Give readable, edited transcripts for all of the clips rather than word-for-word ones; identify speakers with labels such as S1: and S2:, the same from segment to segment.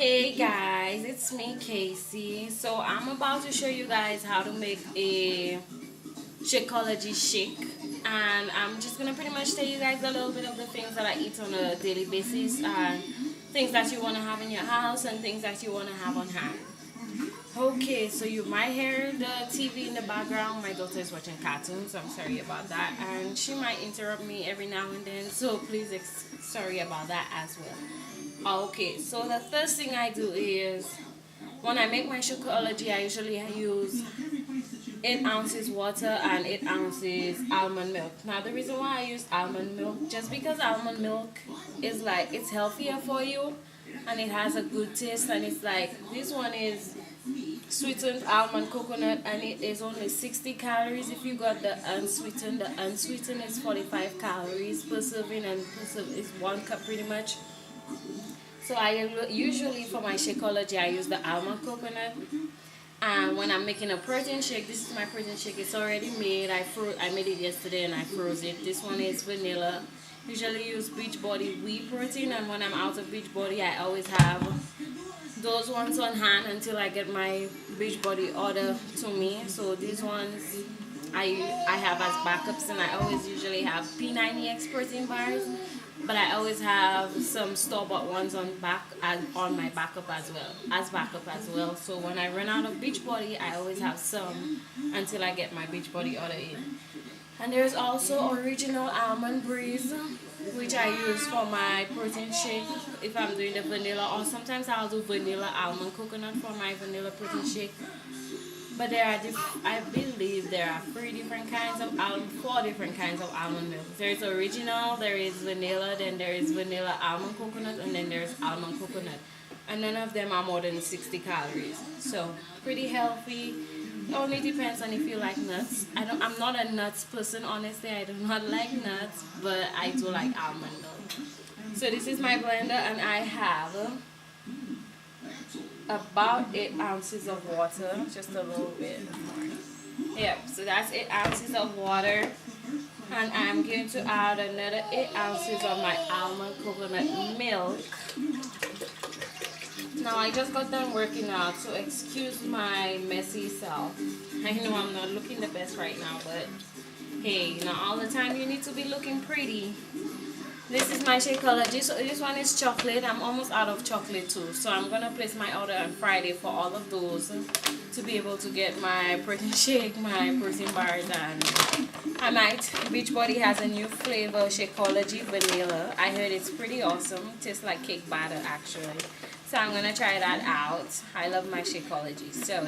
S1: Hey guys, it's me Casey. So I'm about to show you guys how to make a Shakeology shake, and I'm just gonna pretty much tell you guys a little bit of the things that I eat on a daily basis and things that you want to have in your house and things that you want to have on hand. Okay, so you might hear the TV in the background. My daughter is watching cartoons, so I'm sorry about that, and she might interrupt me every now and then, so please sorry about that as well. Okay, so the first thing I do is when I make my Shakeology, I usually use 8 ounces water and 8 ounces almond milk. Now the reason why I use almond milk, just because almond milk is like, it's healthier for you and it has a good taste, and it's like, this one is sweetened almond coconut and it is only 60 calories. If you got the unsweetened is 45 calories per serving, and per serving is 1 cup pretty much. So I usually, for my Shakeology, I use the almond coconut. And when I'm making a protein shake, this is my protein shake. It's already made. I made it yesterday and I froze it. This one is vanilla. Usually use Beachbody whey protein, and when I'm out of Beachbody, I always have those ones on hand until I get my Beachbody order to me. So these ones I have as backups, and I always usually have P90X protein bars, but I always have some store-bought ones on my backup as well. So when I run out of Beachbody, I always have some until I get my Beachbody order in. And there's also original almond breeze, which I use for my protein shake if I'm doing the vanilla, or sometimes I'll do vanilla almond coconut for my vanilla protein shake. But I believe there are 4 different kinds of almond milk. There's original, there is vanilla, then there is vanilla almond coconut, and then there's almond coconut. And none of them are more than 60 calories. So pretty healthy. It only depends on if you like nuts. I'm not a nuts person, honestly. I do not like nuts, but I do like almond milk. So this is my blender, and I have about 8 ounces of water, just a little bit more. Yep, so that's 8 ounces of water, and I'm going to add another 8 ounces of my almond coconut milk. Now I just got done working out, so excuse my messy self. I know I'm not looking the best right now, but hey, not all the time you need to be looking pretty. This is my Shakeology. So this one is chocolate. I'm almost out of chocolate too. So I'm going to place my order on Friday for all of those to be able to get my protein shake, my protein bars, and Beachbody has a new flavor, Shakeology Vanilla. I heard it's pretty awesome. It tastes like cake batter actually. So I'm going to try that out. I love my Shakeology. So,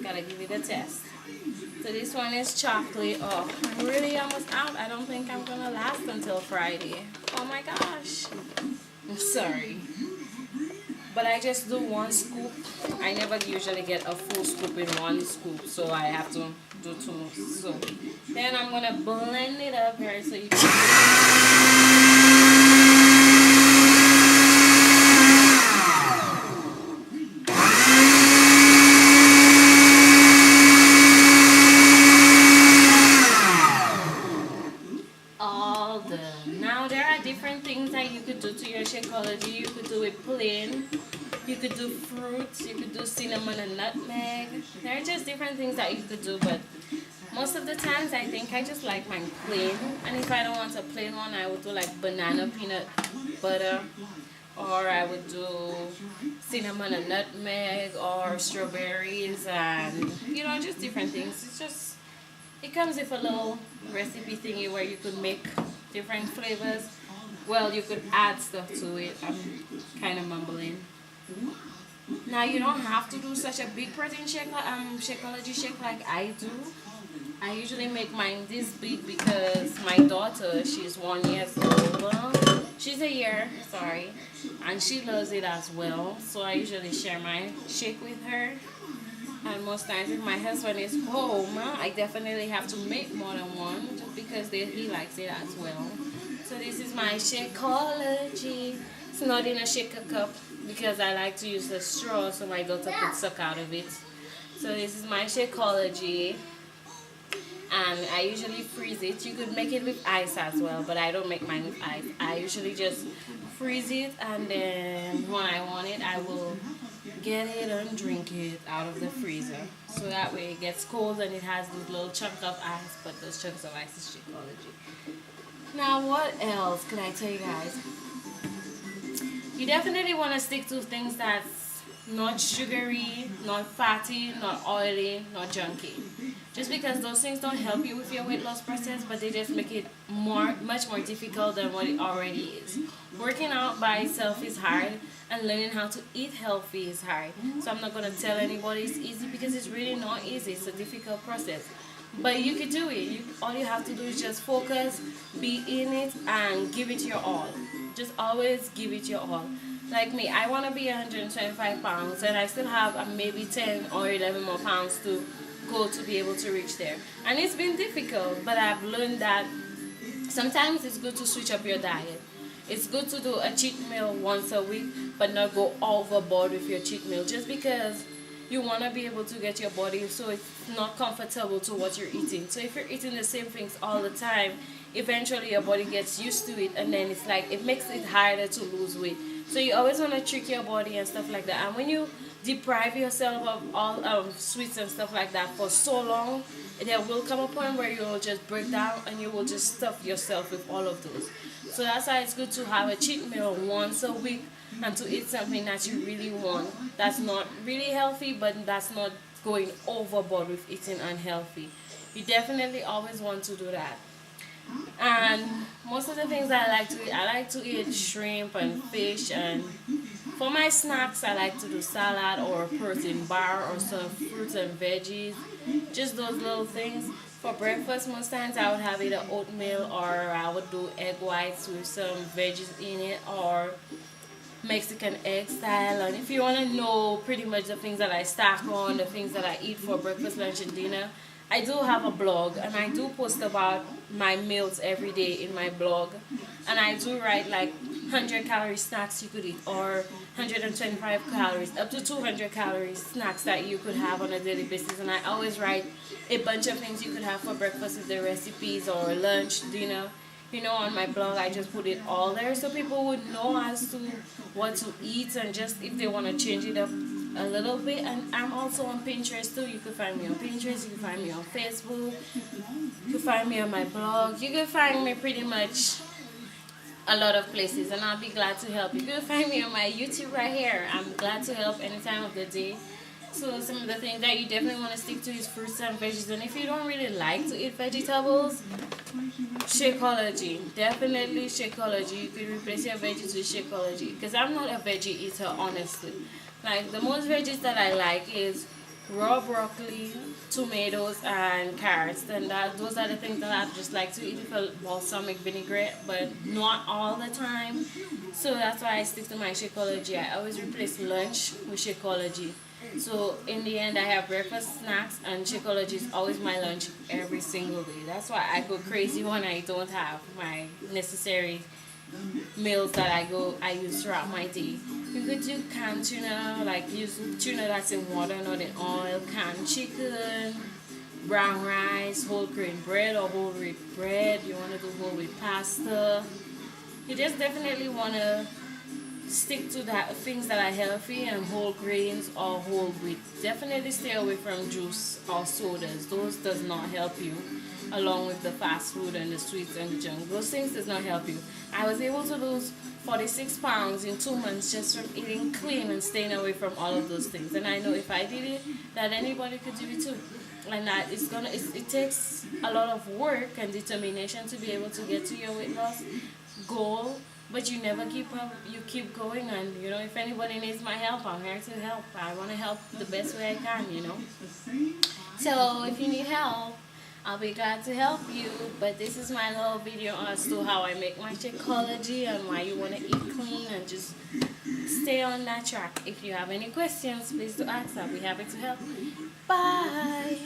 S1: gotta give it a test. So this one is chocolate. Oh, I'm really almost out. I don't think I'm going to last until Friday. Oh my gosh. I'm sorry. But I just do 1 scoop. I never usually get a full scoop in 1 scoop, so I have to do 2. So then I'm going to blend it up here so you can... Now there are different things that you could do to your Shakeology. You could do it plain, you could do fruits, you could do cinnamon and nutmeg. There are just different things that you could do, but most of the times I think I just like mine plain. And if I don't want a plain one, I would do like banana peanut butter, or I would do cinnamon and nutmeg, or strawberries, and just different things. It comes with a little recipe thingy where you could make different flavors. Well, you could add stuff to it. I'm kind of mumbling. Now you don't have to do such a big protein shake, Shakeology shake like I do. I usually make mine this big because my daughter, she's 1 year old. She's a year, sorry, and she loves it as well. So I usually share my shake with her. And most times if my husband is home, I definitely have to make more than one just because he likes it as well. So this is my Shakeology. It's not in a shaker cup because I like to use the straw so my daughter could suck out of it. So this is my Shakeology. and I usually freeze it. You could make it with ice as well, but I don't make mine with ice. I usually just freeze it, and then when I want it, I will get it and drink it out of the freezer. So that way it gets cold and it has those little chunks of ice, but those chunks of ice is Shakeology. Now what else can I tell you guys? You definitely want to stick to things that's not sugary, not fatty, not oily, not junky. Just because those things don't help you with your weight loss process, but they just make it much more difficult than what it already is. Working out by itself is hard, and learning how to eat healthy is hard. So I'm not going to tell anybody it's easy, because it's really not easy. It's a difficult process. But you could do it. All you have to do is just focus, be in it, and give it your all. Just always give it your all. Like me, I want to be 125 pounds, and I still have maybe 10 or 11 more pounds to go to be able to reach there. And it's been difficult, but I've learned that sometimes it's good to switch up your diet. It's good to do a cheat meal once a week, but not go overboard with your cheat meal, just because you want to be able to get your body so it's not comfortable to what you're eating. So if you're eating the same things all the time, eventually your body gets used to it, and then it's like it makes it harder to lose weight. So you always want to trick your body and stuff like that. And when you deprive yourself of all sweets and stuff like that for so long, there will come a point where you will just break down and you will just stuff yourself with all of those. So that's why it's good to have a cheat meal once a week, and to eat something that you really want, that's not really healthy, but that's not going overboard with eating unhealthy. You definitely always want to do that. And most of the things I like to eat shrimp and fish, and for my snacks I like to do salad or a protein bar or some fruits and veggies, just those little things. For breakfast, most times I would have either oatmeal, or I would do egg whites with some veggies in it, or Mexican egg style. And if you want to know pretty much the things that I stack on, the things that I eat for breakfast, lunch, and dinner, I do have a blog, and I do post about my meals every day in my blog. And I do write like 100 calorie snacks you could eat, or 125 calories, up to 200 calories snacks that you could have on a daily basis. And I always write a bunch of things you could have for breakfast with the recipes, or lunch, dinner. On my blog I just put it all there, so people would know as to what to eat, and just if they want to change it up a little bit. And I'm also on Pinterest too. You can find me on Pinterest, you can find me on Facebook, you can find me on my blog, you can find me pretty much a lot of places, and I'll be glad to help. You can find me on my YouTube right here. I'm glad to help any time of the day. So some of the things that you definitely want to stick to is fruits and veggies. And if you don't really like to eat vegetables, Shakeology. Definitely Shakeology. You can replace your veggies with Shakeology. Because I'm not a veggie eater, honestly. Like, the most veggies that I like is raw broccoli, tomatoes, and carrots. And those are the things that I just like to eat with a balsamic vinaigrette, but not all the time. So that's why I stick to my Shakeology. I always replace lunch with Shakeology. So in the end, I have breakfast, snacks, and Shakeology is always my lunch every single day. That's why I go crazy when I don't have my necessary meals that I use throughout my day. You could do canned tuna, like use tuna that's in water, not in oil, canned chicken, brown rice, whole grain bread or whole wheat bread. You want to do whole wheat pasta. You just definitely want to stick to that things that are healthy and whole grains or whole wheat. Definitely stay away from juice or sodas. Those does not help you, along with the fast food and the sweets and the junk. Those things does not help you. I was able to lose 46 pounds in 2 months just from eating clean and staying away from all of those things. And I know if I did it, that anybody could do it too. And that it takes a lot of work and determination to be able to get to your weight loss goal. But you never keep up, you keep going. And if anybody needs my help, I'm here to help. I want to help the best way I can. So if you need help, I'll be glad to help you. But this is my little video as to how I make my Shakeology and why you want to eat clean and just stay on that track. If you have any questions, please do ask. I'll be happy to help. Bye.